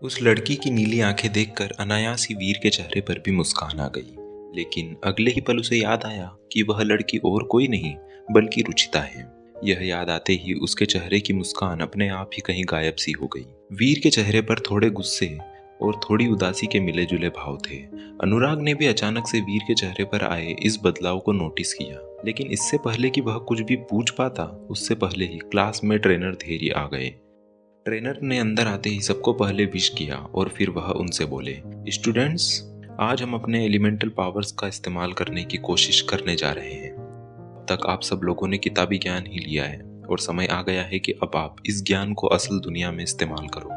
उस लड़की की नीली आंखें देखकर अनायास ही वीर के चेहरे पर भी मुस्कान आ गई। लेकिन अगले ही पल उसे याद आया कि वह लड़की और कोई नहीं बल्कि रुचिता है। यह याद आते ही उसके चेहरे की मुस्कान अपने आप ही कहीं गायब सी हो गई। वीर के चेहरे पर थोड़े गुस्से और थोड़ी उदासी के मिले जुले भाव थे। अनुराग ने भी अचानक से वीर के चेहरे पर आए इस बदलाव को नोटिस किया, लेकिन इससे पहले कि वह कुछ भी पूछ पाता, उससे पहले ही क्लास में ट्रेनर धैर्य आ गए। ट्रेनर ने अंदर आते ही सबको पहले विश किया और फिर वह उनसे बोले, स्टूडेंट्स, आज हम अपने एलिमेंटल पावर्स का इस्तेमाल करने की कोशिश करने जा रहे हैं। अब तक आप सब लोगों ने किताबी ज्ञान ही लिया है और समय आ गया है कि अब आप इस ज्ञान को असल दुनिया में इस्तेमाल करो।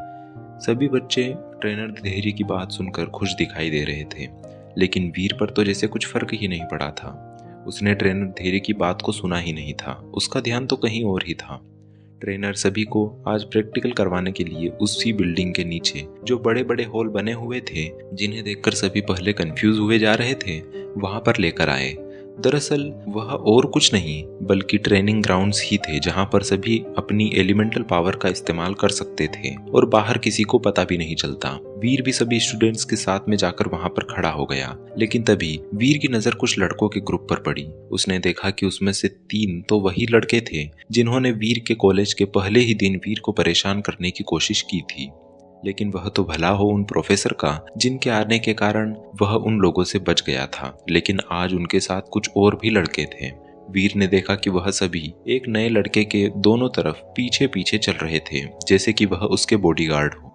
सभी बच्चे ट्रेनर धैर्य की बात सुनकर खुश दिखाई दे रहे थे, लेकिन वीर पर तो जैसे कुछ फर्क ही नहीं पड़ा था। उसने ट्रेनर धैर्य की बात को सुना ही नहीं था, उसका ध्यान तो कहीं और ही था। ट्रेनर सभी को आज प्रैक्टिकल करवाने के लिए उसी बिल्डिंग के नीचे जो बड़े बड़े हॉल बने हुए थे, जिन्हें देखकर सभी पहले कंफ्यूज हुए जा रहे थे, वहां पर लेकर आए। दरअसल वह और कुछ नहीं बल्कि ट्रेनिंग ग्राउंड्स ही थे, जहां पर सभी अपनी एलिमेंटल पावर का इस्तेमाल कर सकते थे और बाहर किसी को पता भी नहीं चलता। वीर भी सभी स्टूडेंट्स के साथ में जाकर वहां पर खड़ा हो गया, लेकिन तभी वीर की नजर कुछ लड़कों के ग्रुप पर पड़ी। उसने देखा कि उसमें से 3 तो वही लड़के थे जिन्होंने वीर के कॉलेज के पहले ही दिन वीर को परेशान करने की कोशिश की थी। लेकिन वह तो भला हो उन प्रोफेसर का जिनके आने के कारण वह उन लोगों से बच गया था, लेकिन आज उनके साथ कुछ और भी लड़के थे। वीर ने देखा कि वह सभी एक नए लड़के के दोनों तरफ पीछे पीछे चल रहे थे, जैसे कि वह उसके बॉडीगार्ड हो।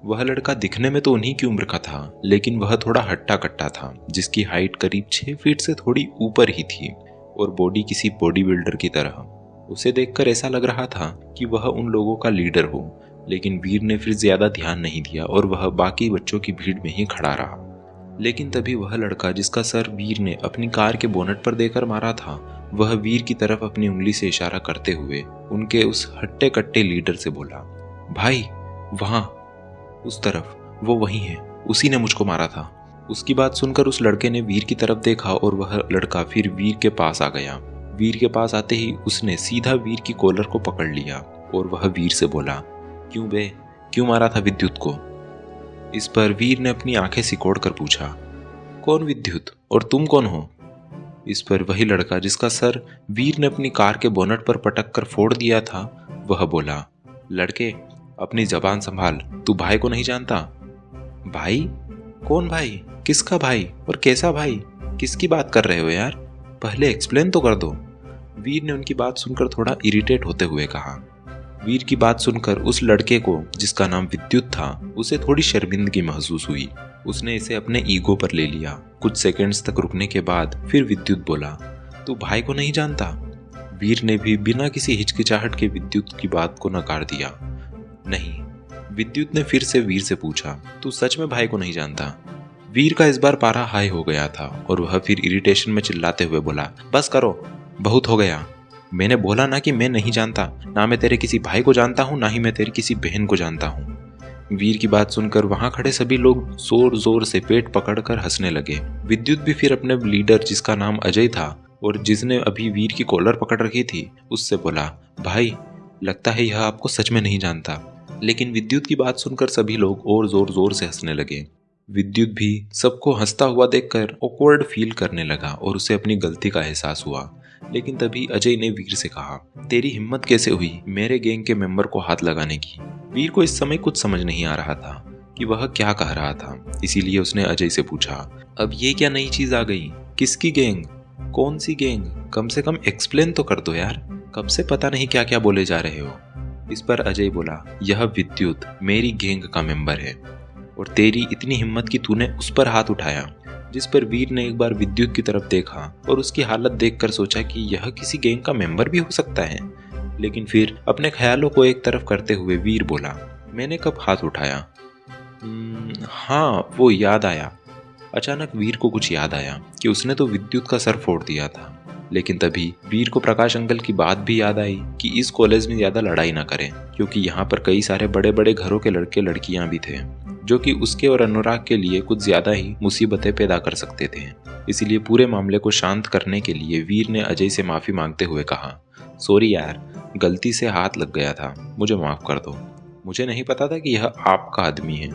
वह लड़का दिखने में तो उन्हीं की उम्र का था, लेकिन वह थोड़ा हट्टा कट्टा था, जिसकी हाइट करीब 6 फीट से थोड़ी ऊपर ही थी और बॉडी किसी बॉडी बिल्डर की तरह। उसे देखकर ऐसा लग रहा था कि वह उन लोगों का लीडर हो, लेकिन वीर ने फिर ज्यादा ध्यान नहीं दिया और वह बाकी बच्चों की भीड़ में ही खड़ा रहा। लेकिन तभी वह लड़का जिसका सर वीर ने अपनी कार के बोनट पर देकर मारा था, वह वीर की तरफ अपनी उंगली से इशारा करते हुए उनके उस हट्टे कट्टे लीडर से बोला, भाई वहां उस तरफ, वो वही है, उसी ने मुझको मारा था। उसकी बात सुनकर उस लड़के ने वीर की तरफ देखा और वह लड़का फिर वीर के पास आ गया। वीर के पास आते ही उसने सीधा वीर की कॉलर को पकड़ लिया और वह वीर से बोला, क्यों बे, क्यों मारा था विद्युत को? इस पर वीर ने अपनी आंखें सिकोड़ कर पूछा, कौन विद्युत और तुम कौन हो? इस पर वही लड़का जिसका सर वीर ने अपनी कार के बोनट पर पटक कर फोड़ दिया था, वह बोला, लड़के अपनी जबान संभाल, तू भाई को नहीं जानता। भाई? कौन भाई? किसका भाई और कैसा भाई? किसकी बात कर रहे हो यार? पहले एक्सप्लेन तो कर दो। वीर ने उनकी बात सुनकर थोड़ा इरिटेट होते हुए कहा। वीर की बात सुनकर उस लड़के को जिसका नाम विद्युत था, उसे थोड़ी शर्मिंदगी महसूस हुई। उसने इसे अपने ईगो पर ले लिया। कुछ सेकंड्स तक रुकने के बाद फिर विद्युत बोला, तू भाई को नहीं जानता? वीर ने भी बिना किसी हिचकिचाहट के विद्युत की बात को नकार दिया। नहीं। विद्युत ने फिर से वीर से पूछा, तू सच में भाई को नहीं जानता? वीर का इस बार पारा हाई हो गया था और वह फिर इरिटेशन में चिल्लाते हुए बोला, बस करो, बहुत हो गया। मैंने बोला ना कि मैं नहीं जानता, ना मैं तेरे किसी भाई को जानता हूँ, ना ही मैं तेरी किसी बहन को जानता हूँ। वीर की बात सुनकर वहां खड़े सभी लोग जोर जोर से पेट पकड़कर हंसने लगे। विद्युत भी फिर अपने लीडर जिसका नाम अजय था और जिसने अभी वीर की कॉलर पकड़ रखी थी, उससे बोला, भाई लगता है यह आपको सच में नहीं जानता। लेकिन विद्युत की बात सुनकर सभी लोग और जोर जोर से हंसने लगे। विद्युत भी सबको हंसता हुआ देखकर ऑकवर्ड फील करने लगा और उसे अपनी गलती का एहसास हुआ। लेकिन तभी अजय ने वीर से कहा, तेरी हिम्मत कैसे हुई मेरे गैंग के मेंबर को हाथ लगाने की? वीर को इस समय कुछ समझ नहीं आ रहा था कि वह क्या कह रहा था, इसीलिए उसने अजय से पूछा, अब ये क्या नई चीज आ गई? किसकी गैंग? कौन सी गैंग? कम से कम एक्सप्लेन तो कर दो यार, कब से पता नहीं क्या क्या बोले जा रहे हो। इस पर अजय बोला, यह विद्युत मेरी गैंग का मेंबर है और तेरी इतनी हिम्मत कि तूने उस पर हाथ उठाया। जिस पर वीर ने एक बार विद्युत की तरफ देखा और उसकी हालत देखकर सोचा कि यह किसी गैंग का मेंबर भी हो सकता है। लेकिन फिर अपने ख्यालों को एक तरफ करते हुए वीर बोला, मैंने कब हाथ उठाया? हाँ, वो याद आया। अचानक वीर को कुछ याद आया कि उसने तो विद्युत का सर फोड़ दिया था। लेकिन तभी वीर को प्रकाश अंकल की बात भी याद आई कि इस कॉलेज में ज्यादा लड़ाई ना करें, क्योंकि यहाँ पर कई सारे बड़े बड़े घरों के लड़के लड़कियां भी थे जो कि उसके और अनुराग के लिए कुछ ज्यादा ही मुसीबतें पैदा कर सकते थे। इसीलिए पूरे मामले को शांत करने के लिए वीर ने अजय से माफी मांगते हुए कहा, सॉरी यार, गलती से हाथ लग गया था, मुझे माफ कर दो। मुझे नहीं पता था कि यह आपका आदमी है।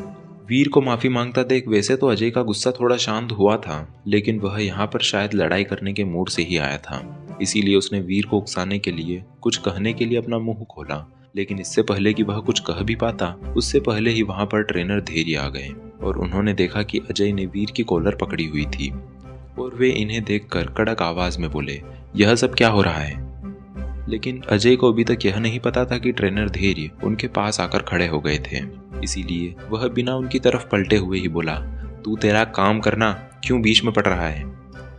वीर को माफी मांगता देख वैसे तो अजय का गुस्सा थोड़ा शांत हुआ था, लेकिन वह यहाँ पर शायद लड़ाई करने के मूड से ही आया था। इसीलिए उसने वीर को उकसाने के लिए, कुछ कहने के लिए अपना मुंह खोला। लेकिन इससे पहले कि वह कुछ कह भी पाता, उससे पहले ही वहां पर ट्रेनर धैर्य आ गए और उन्होंने देखा कि अजय ने वीर की कॉलर पकड़ी हुई थी और वे इन्हें देखकर कड़क आवाज में बोले, यह सब क्या हो रहा है? लेकिन अजय को अभी तक यह नहीं पता था कि ट्रेनर धैर्य उनके पास आकर खड़े हो गए थे। इसीलिए वह बिना उनकी तरफ पलटे हुए ही बोला, तू तेरा काम करना, क्यों बीच में पड़ रहा है?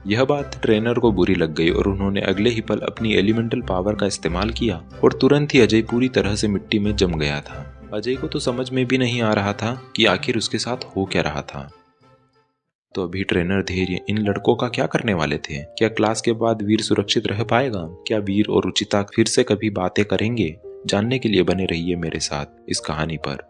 यह बात ट्रेनर को बुरी लग गई और उन्होंने अगले ही पल अपनी एलिमेंटल पावर का इस्तेमाल किया और तुरंत ही अजय पूरी तरह से मिट्टी में जम गया था। अजय को तो समझ में भी नहीं आ रहा था कि आखिर उसके साथ हो क्या रहा था। तो अभी ट्रेनर धैर्य इन लड़कों का क्या करने वाले थे? क्या क्लास के बाद वीर सुरक्षित रह पाएगा? क्या वीर और रुचिता फिर से कभी बातें करेंगे? जानने के लिए बने रहिए मेरे साथ इस कहानी पर।